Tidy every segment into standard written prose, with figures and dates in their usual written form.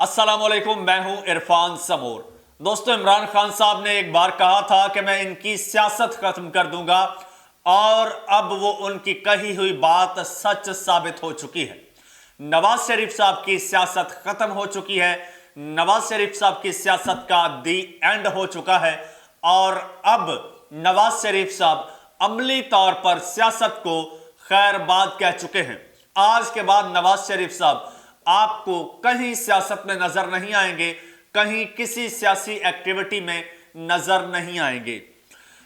अस्सलाम वालेकुम, मैं हूं इरफान समूर। दोस्तों, इमरान खान साहब ने एक बार कहा था कि मैं इनकी सियासत खत्म कर दूंगा और अब वो उनकी कही हुई बात सच साबित हो चुकी है। नवाज शरीफ साहब की सियासत खत्म हो चुकी है। नवाज शरीफ साहब की सियासत का दी एंड हो चुका है और अब नवाज शरीफ साहब अमली तौर पर सियासत को खैरबाद कह चुके हैं। आज के बाद नवाज शरीफ साहब आपको कहीं सियासत में नजर नहीं आएंगे, कहीं किसी सियासी एक्टिविटी में नजर नहीं आएंगे।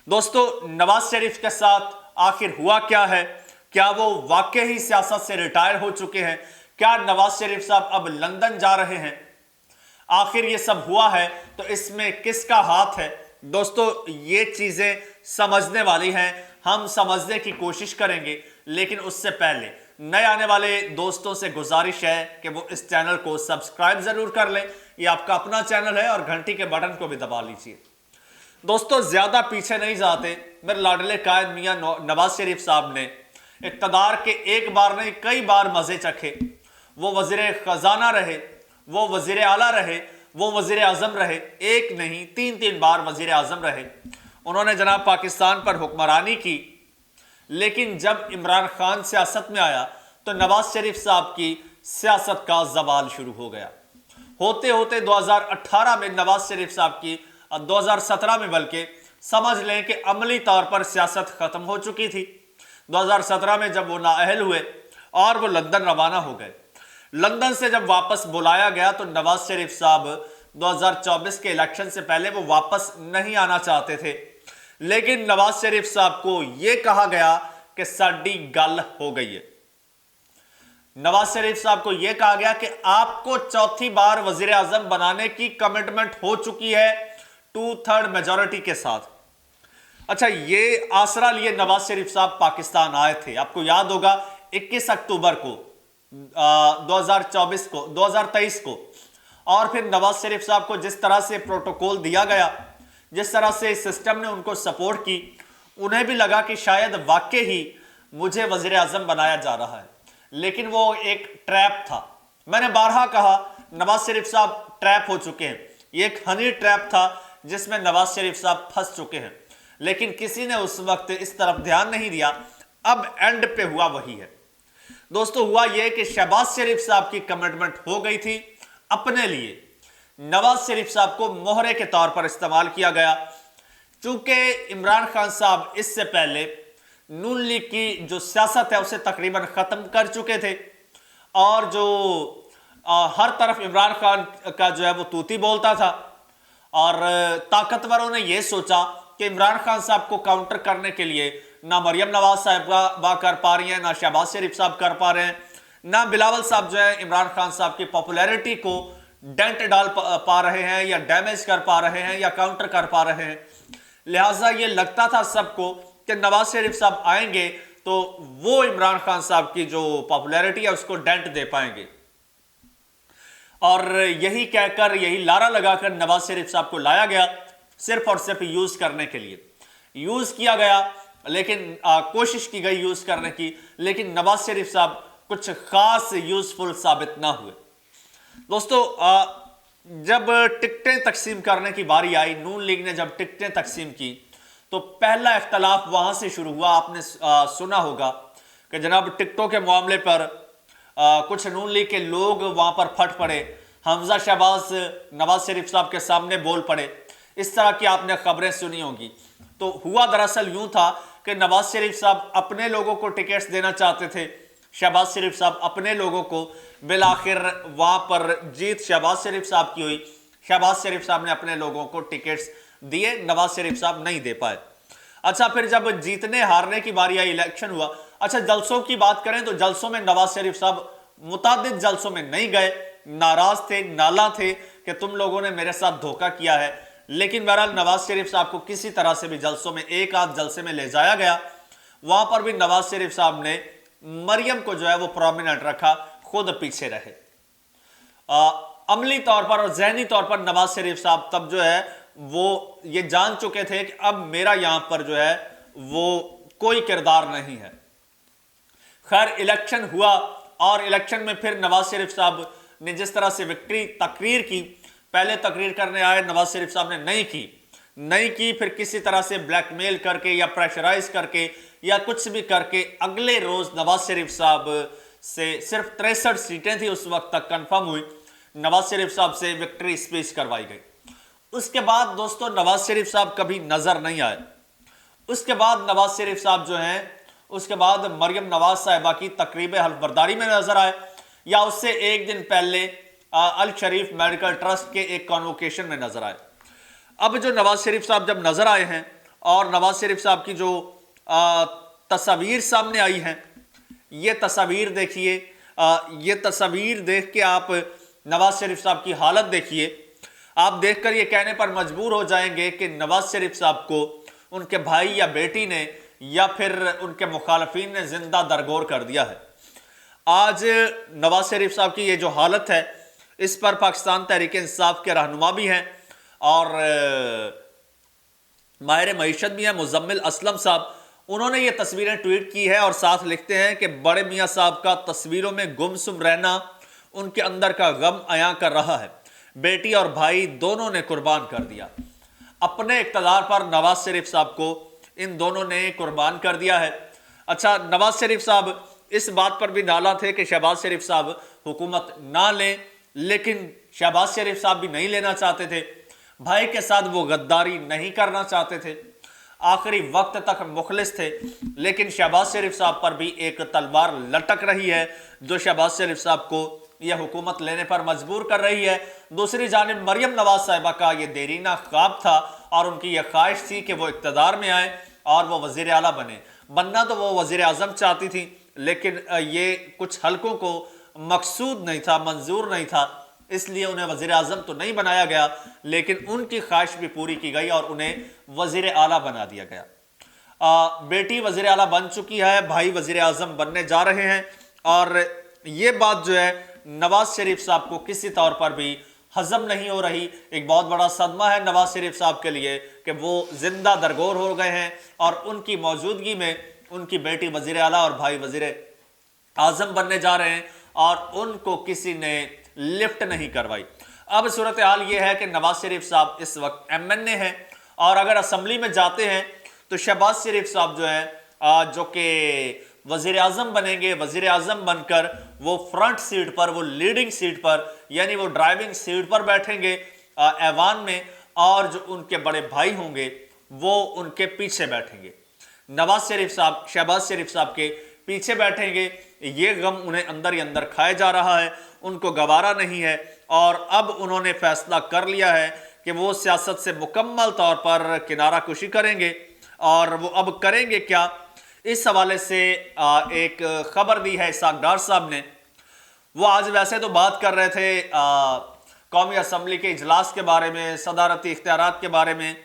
दोस्तों, नवाज शरीफ के साथ आखिर हुआ क्या है? क्या वो वाकई ही सियासत से रिटायर हो चुके हैं? क्या नवाज शरीफ साहब अब लंदन जा रहे हैं? आखिर ये सब हुआ है तो इसमें किसका हाथ है? दोस्तों, ये चीजें समझने वाली हैं, हम समझने की कोशिश करेंगे, लेकिन उससे पहले नए आने वाले दोस्तों से गुजारिश है कि वो इस चैनल को सब्सक्राइब जरूर कर लें। ये आपका अपना चैनल है और घंटी के बटन को भी दबा लीजिए। दोस्तों, ज्यादा पीछे नहीं जाते, मेरे लाडले कायद मियां नवाज शरीफ साहब ने इक़्तिदार के एक बार नहीं कई बार मजे चखे। वो वजीर खजाना रहे, वो वजीर आला रहे, वो वजीर आजम रहे, एक नहीं तीन बार वजीर आजम रहे। उन्होंने जनाब पाकिस्तान पर हुक्मरानी की, लेकिन जब इमरान खान सियासत में आया तो नवाज शरीफ साहब की सियासत का जवाल शुरू हो गया। होते होते 2018 में नवाज शरीफ साहब की 2017 में बल्कि समझ लें कि अमली तौर पर सियासत खत्म हो चुकी थी। 2017 में जब वो नाअहल हुए और वो लंदन रवाना हो गए, लंदन से जब वापस बुलाया गया तो नवाज शरीफ साहब 2024 के इलेक्शन से पहले वो वापस नहीं आना चाहते थे, लेकिन नवाज शरीफ साहब को यह कहा गया कि साडी गल हो गई है। नवाज शरीफ साहब को यह कहा गया कि आपको चौथी बार वजीर आजम बनाने की कमिटमेंट हो चुकी है 2/3 मेजॉरिटी के साथ। अच्छा, ये आसरा लिए नवाज शरीफ साहब पाकिस्तान आए थे। आपको याद होगा 21 अक्टूबर को 2023 को, और फिर नवाज शरीफ साहब को जिस तरह से प्रोटोकॉल दिया गया, जिस तरह से सिस्टम ने उनको सपोर्ट की, उन्हें भी लगा कि शायद वाकई ही मुझे वजीर आजम बनाया जा रहा है। लेकिन वो एक ट्रैप था। मैंने बारहा कहा नवाज शरीफ साहब ट्रैप हो चुके हैं। ये एक हनी ट्रैप था जिसमें नवाज शरीफ साहब फंस चुके हैं, लेकिन किसी ने उस वक्त इस तरफ ध्यान नहीं दिया। अब एंड पे हुआ वही है। दोस्तों, हुआ यह कि शहबाज शरीफ साहब की कमिटमेंट हो गई थी अपने लिए, नवाज शरीफ साहब को मोहरे के तौर पर इस्तेमाल किया गया। चूंकि इमरान खान साहब इससे पहले नून लीग की जो सियासत है उसे तकरीबन खत्म कर चुके थे और जो हर तरफ इमरान खान का जो है वो तूती बोलता था, और ताकतवरों ने यह सोचा कि इमरान खान साहब को काउंटर करने के लिए ना मरियम नवाज साहब कर पा रही हैं, ना शहबाज शरीफ साहब कर पा रहे हैं, ना बिलावल साहब जो है इमरान खान साहब की पॉपुलैरिटी को डेंट डाल पा रहे हैं या डैमेज कर पा रहे हैं या काउंटर कर पा रहे हैं। लिहाजा ये लगता था सबको कि नवाज शरीफ साहब आएंगे तो वो इमरान खान साहब की जो पॉपुलैरिटी है उसको डेंट दे पाएंगे, और यही कहकर, यही लारा लगाकर नवाज शरीफ साहब को लाया गया सिर्फ और सिर्फ यूज करने के लिए। यूज किया गया, लेकिन कोशिश की गई यूज करने की, लेकिन नवाज शरीफ साहब कुछ खास यूजफुल साबित ना हुए। दोस्तों, जब टिकटें तकसीम करने की बारी आई, नून लीग ने जब टिकटें तकसीम की तो पहला इख्तलाफ वहां से शुरू हुआ। आपने सुना होगा कि जनाब टिकटों के मामले पर कुछ नून लीग के लोग वहां पर फट पड़े, हमजा शहबाज नवाज शरीफ साहब के सामने बोल पड़े। इस तरह की आपने खबरें सुनी होंगी। तो हुआ दरअसल यूं था कि नवाज शरीफ साहब अपने लोगों को टिकट्स देना चाहते थे, शहबाज शरीफ साहब अपने लोगों को। बिलाखिर वहां पर जीत शहबाज शरीफ साहब की हुई। शहबाज शरीफ साहब ने अपने लोगों को टिकट्स दिए, नवाज शरीफ साहब नहीं दे पाए। अच्छा, फिर जब जीतने हारने की बारी आई, इलेक्शन हुआ। अच्छा, जलसों की बात करें तो जलसों में नवाज शरीफ साहब मुतादिद जलसों में नहीं गए, नाराज थे, नाला थे कि तुम लोगों ने मेरे साथ धोखा किया है। लेकिन बहरहाल नवाज शरीफ साहब को किसी तरह से भी जलसों में, एक आध जलसे में ले जाया गया। वहां पर भी नवाज शरीफ साहब ने मरियम को जो है वो प्रोमिनेंट रखा, खुद पीछे रहे। अमली तौर पर और जहनी तौर पर नवाज शरीफ साहब तब जो है वो ये जान चुके थे कि अब मेरा यहां पर जो है वो कोई किरदार नहीं है। खैर, इलेक्शन हुआ और इलेक्शन में फिर नवाज शरीफ साहब نے जिस तरह से विक्ट्री तकरीर की, पहले तकरीर करने आए नवाज शरीफ साहब ने नहीं की, फिर किसी तरह से ब्लैकमेल करके या प्रेशराइज करके या कुछ भी करके अगले रोज नवाज शरीफ साहब से सिर्फ 63 सीटें थी उस वक्त तक कंफर्म हुई, नवाज शरीफ साहब से विक्ट्री स्पीच करवाई गई। उसके बाद दोस्तों नवाज शरीफ साहब कभी नजर नहीं आए। उसके बाद नवाज शरीफ साहब जो हैं, उसके बाद मरियम नवाज साहिबा की तकरीब हल्फबरदारी में नजर आए, या उससे एक दिन पहले अल शरीफ मेडिकल ट्रस्ट के एक कॉन्वोकेशन में नजर आए। अब जो नवाज शरीफ साहब जब नजर आए हैं और नवाज शरीफ साहब की जो तस्वीर सामने आई हैं, ये तस्वीर देखिए, ये तस्वीर देख के आप नवाज शरीफ साहब की हालत देखिए। आप देखकर ये कहने पर मजबूर हो जाएंगे कि नवाज शरीफ साहब को उनके भाई या बेटी ने या फिर उनके मुखालफीन ने जिंदा दरगोर कर दिया है। आज नवाज शरीफ साहब की ये जो हालत है, इस पर पाकिस्तान तहरीक इंसाफ के रहनुमा भी हैं और माहिर मईशत भी हैं, मुजम्मिल असलम साहब। उन्होंने ये तस्वीरें ट्वीट की है और साथ लिखते हैं कि बड़े मियाँ साहब का तस्वीरों में गुमसुम रहना उनके अंदर का गम अयां कर रहा है। बेटी और भाई दोनों ने कुर्बान कर दिया। अपने इक़्तिदार पर नवाज शरीफ साहब को इन दोनों ने कुर्बान कर दिया है। अच्छा, नवाज शरीफ साहब इस बात पर भी नाला थे कि शहबाज शरीफ साहब हुकूमत ना लें, लेकिन शहबाज शरीफ साहब भी नहीं लेना चाहते थे। भाई के साथ वो गद्दारी नहीं करना चाहते थे, आखिरी वक्त तक मुखलिस थे, लेकिन शहबाज शरीफ साहब पर भी एक तलवार लटक रही है जो शहबाज शरीफ साहब को यह हुकूमत लेने पर मजबूर कर रही है। दूसरी जानिब मरियम नवाज साहिबा का ये देरीना ख्वाब था और उनकी यह ख्वाहिश थी कि वो इक़्तिदार में आए और वो वज़ीर आला बने। बनना तो वो वज़ीर आज़म चाहती थी, लेकिन ये कुछ हलकों को मकसूद नहीं था, मंजूर नहीं था, इसलिए उन्हें वज़ीर आज़म तो नहीं बनाया गया, लेकिन उनकी ख्वाहिश भी पूरी की गई और उन्हें वज़ीर आला बना दिया गया। बेटी वज़ीर आला बन चुकी है, भाई वज़ीर आज़म बनने जा रहे हैं और ये बात जो है नवाज शरीफ साहब को किसी तौर पर भी हजम नहीं हो रही। एक बहुत बड़ा सदमा है नवाज शरीफ साहब के लिए कि वो जिंदा दरगोर हो गए हैं और उनकी मौजूदगी में उनकी बेटी वज़ीर आला और भाई वज़ीर आज़म बनने जा रहे हैं और उनको किसी ने लिफ्ट नहीं करवाई। अब सूरत हाल ये है कि नवाज शरीफ साहब इस वक्त MNA हैं और अगर असम्बली में जाते हैं तो शहबाज शरीफ साहब जो है जो कि वज़ीर आज़म बनेंगे, वज़ीर आज़म बनकर वो फ्रंट सीट पर, वो लीडिंग सीट पर, यानी वो ड्राइविंग सीट पर बैठेंगे ऐवान में, और जो उनके बड़े भाई होंगे वो उनके पीछे बैठेंगे। नवाज शरीफ साहब शहबाज शरीफ साहब के पीछे बैठेंगे। ये गम उन्हें अंदर ही अंदर खाया जा रहा है, उनको गवारा नहीं है और अब उन्होंने फैसला कर लिया है कि वो सियासत से मुकम्मल तौर पर किनारा कुशी करेंगे। और वो अब करेंगे क्या, इस हवाले से एक खबर दी है इसाक डार साहब ने। वो आज वैसे तो बात कर रहे थे कौमी असम्बली के इजलास के बारे में, सदारती इख्तियारात के बारे में,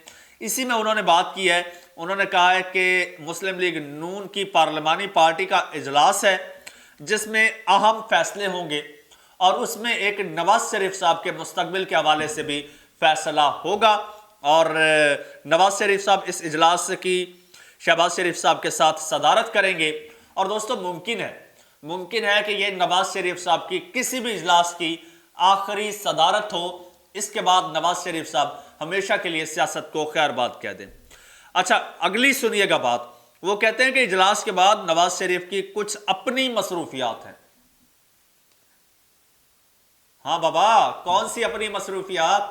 इसी में उन्होंने बात की है। उन्होंने कहा है कि मुस्लिम लीग नून की पार्लिमानी पार्टी का इजलास है जिसमें अहम फैसले होंगे और उसमें एक नवाज शरीफ साहब के मुस्तकबिल के हवाले से भी फैसला होगा और नवाज शरीफ साहब इस इजलास की शहबाज शरीफ साहब के साथ सदारत करेंगे। और दोस्तों मुमकिन है कि ये नवाज शरीफ साहब की किसी भी इजलास की आखिरी सदारत हो, इसके बाद नवाज शरीफ साहब हमेशा के लिए सियासत को खैरबाद कह दें। अच्छा, अगली सुनिएगा बात। वो कहते हैं कि इजलास के बाद नवाज शरीफ की कुछ अपनी मसरूफियात हैं। हाँ बाबा, कौन सी अपनी मसरूफियात?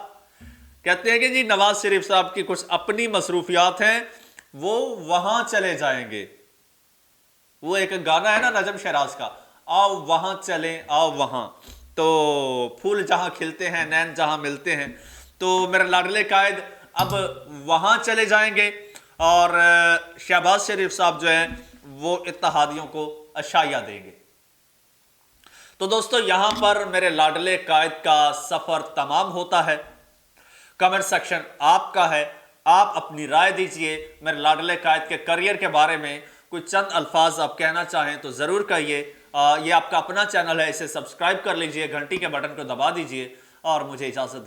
कहते हैं कि जी नवाज शरीफ साहब की कुछ अपनी मसरूफियात हैं, वो वहां चले जाएंगे। वो एक गाना है ना नजम शहराज का, आओ वहां चले आओ वहां, तो फूल जहां खिलते हैं नैन जहां मिलते हैं। तो मेरे लाडले कायद अब वहां चले जाएंगे और शहबाज शरीफ साहब जो हैं वो इत्तेहादियों को अशाया देंगे। तो दोस्तों यहां पर मेरे लाडले कायद का सफर तमाम होता है। कमेंट सेक्शन आपका है, आप अपनी राय दीजिए। मेरे लाडले कायद के करियर के बारे में कोई चंद अल्फाज आप कहना चाहें तो ज़रूर कहिए। ये आपका अपना चैनल है, इसे सब्सक्राइब कर लीजिए, घंटी के बटन को दबा दीजिए और मुझे इजाज़त